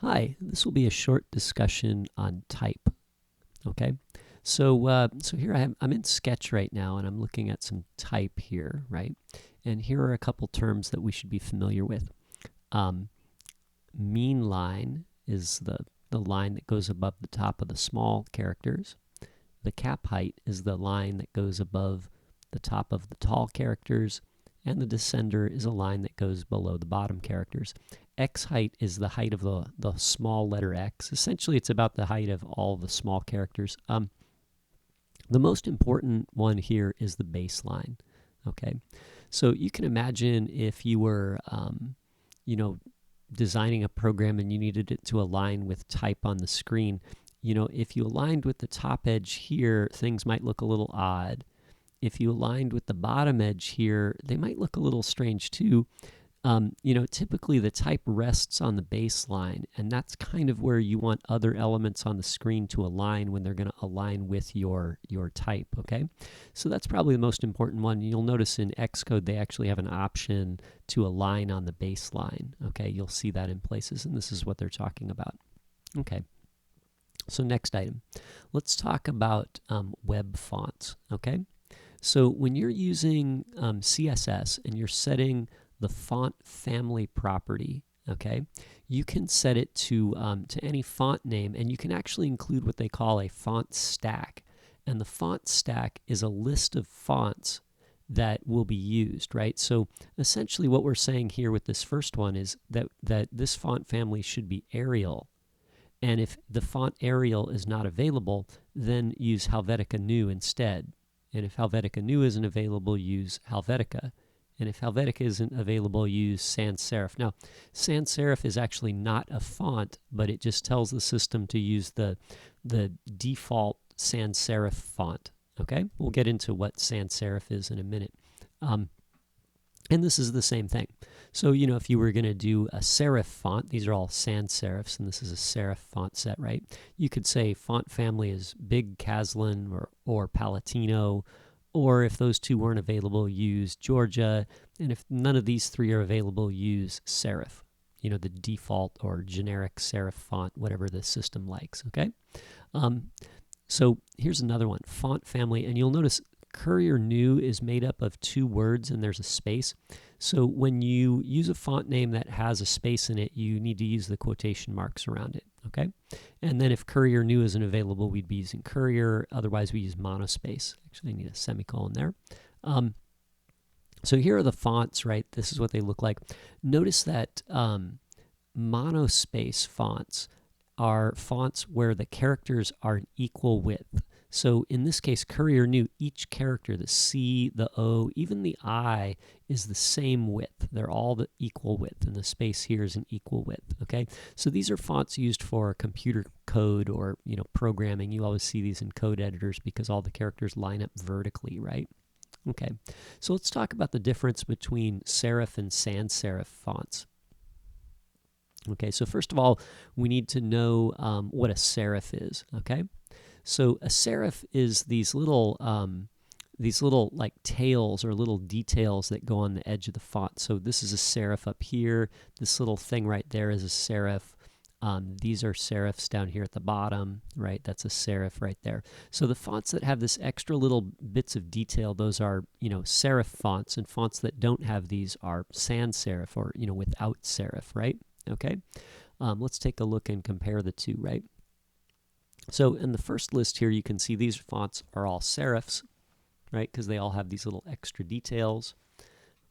Hi, this will be a short discussion on type. Okay, so here I'm in Sketch right now, and I'm looking at some type here, right? And here are a couple terms that we should be familiar with. Mean line is the line that goes above the top of the small characters. The cap height is the line that goes above the top of the tall characters, and the descender is a line that goes below the bottom characters. X height is the height of the small letter X. Essentially, it's about the height of all the small characters. The most important one here is the baseline. Okay, so you can imagine if you were, designing a program and you needed it to align with type on the screen. If you aligned with the top edge here, things might look a little odd. If you aligned with the bottom edge here, they might look a little strange too. Typically the type rests on the baseline, and that's kind of where you want other elements on the screen to align when they're going to align with your type, okay? So that's probably the most important one. You'll notice in Xcode they actually have an option to align on the baseline, okay? You'll see that in places, and this is what they're talking about. Okay, so next item. Let's talk about web fonts, okay? So when you're using CSS and you're setting the font family property, okay, you can set it to any font name, and you can actually include what they call a font stack. And the font stack is a list of fonts that will be used, right? So essentially what we're saying here with this first one is that this font family should be Arial. And if the font Arial is not available, then use Helvetica Neue instead. And if Helvetica Neue isn't available, use Helvetica. And if Helvetica isn't available, use Sans-Serif. Now, Sans-Serif is actually not a font, but it just tells the system to use the default Sans-Serif font. Okay? We'll get into what Sans-Serif is in a minute. And this is the same thing. So, if you were going to do a serif font, these are all sans-serifs, and this is a serif font set, right? You could say font family is Big Caslin or Palatino, or if those two weren't available, use Georgia, and if none of these three are available, use serif, the default or generic serif font, whatever the system likes, okay? So here's another one, font family, and you'll notice Courier New is made up of two words and there's a space. So when you use a font name that has a space in it, you need to use the quotation marks around it, okay? And then if Courier New isn't available, we'd be using Courier. Otherwise, we use Monospace. Actually, I need a semicolon there. So here are the fonts, right? This is what they look like. Notice that Monospace fonts are fonts where the characters are an equal width. So in this case, Courier New, each character, the C, the O, even the I, is the same width. They're all the equal width, and the space here is an equal width, okay? So these are fonts used for computer code or, programming. You always see these in code editors because all the characters line up vertically, right? Okay, so let's talk about the difference between serif and sans-serif fonts. Okay, so first of all, we need to know what a serif is, okay? So a serif is these little like tails or little details that go on the edge of the font. So this is a serif up here. This little thing right there is a serif. These are serifs down here at the bottom, right? That's a serif right there. So the fonts that have this extra little bits of detail, those are, serif fonts, and fonts that don't have these are sans-serif or, without serif, right? Okay. Let's take a look and compare the two, right? So in the first list here, you can see these fonts are all serifs, right? Because they all have these little extra details,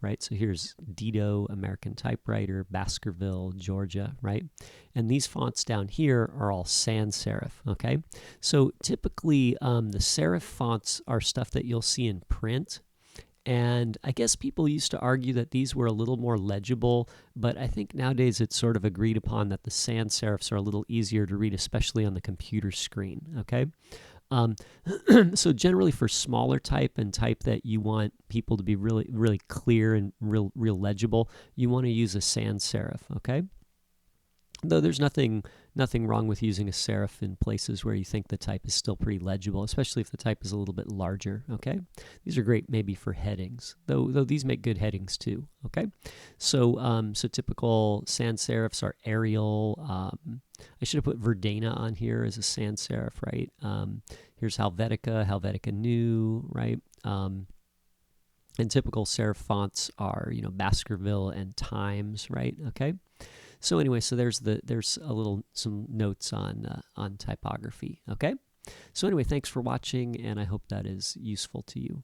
right? So here's Dido, American Typewriter, Baskerville, Georgia, right? And these fonts down here are all sans-serif, okay? So typically, the serif fonts are stuff that you'll see in print. And I guess people used to argue that these were a little more legible, but I think nowadays it's sort of agreed upon that the sans-serifs are a little easier to read, especially on the computer screen, okay? So generally for smaller type and type that you want people to be really, really clear and real legible, you want to use a sans-serif, okay? Though there's nothing wrong with using a serif in places where you think the type is still pretty legible, especially if the type is a little bit larger. Okay, these are great maybe for headings, though these make good headings too. Okay, so so typical sans serifs are Arial. I should have put Verdana on here as a sans serif, right? Here's Helvetica New, right? And typical serif fonts are, you know, Baskerville and Times, right? Okay. So anyway, so there's some notes on typography. Okay. So anyway, thanks for watching, and I hope that is useful to you.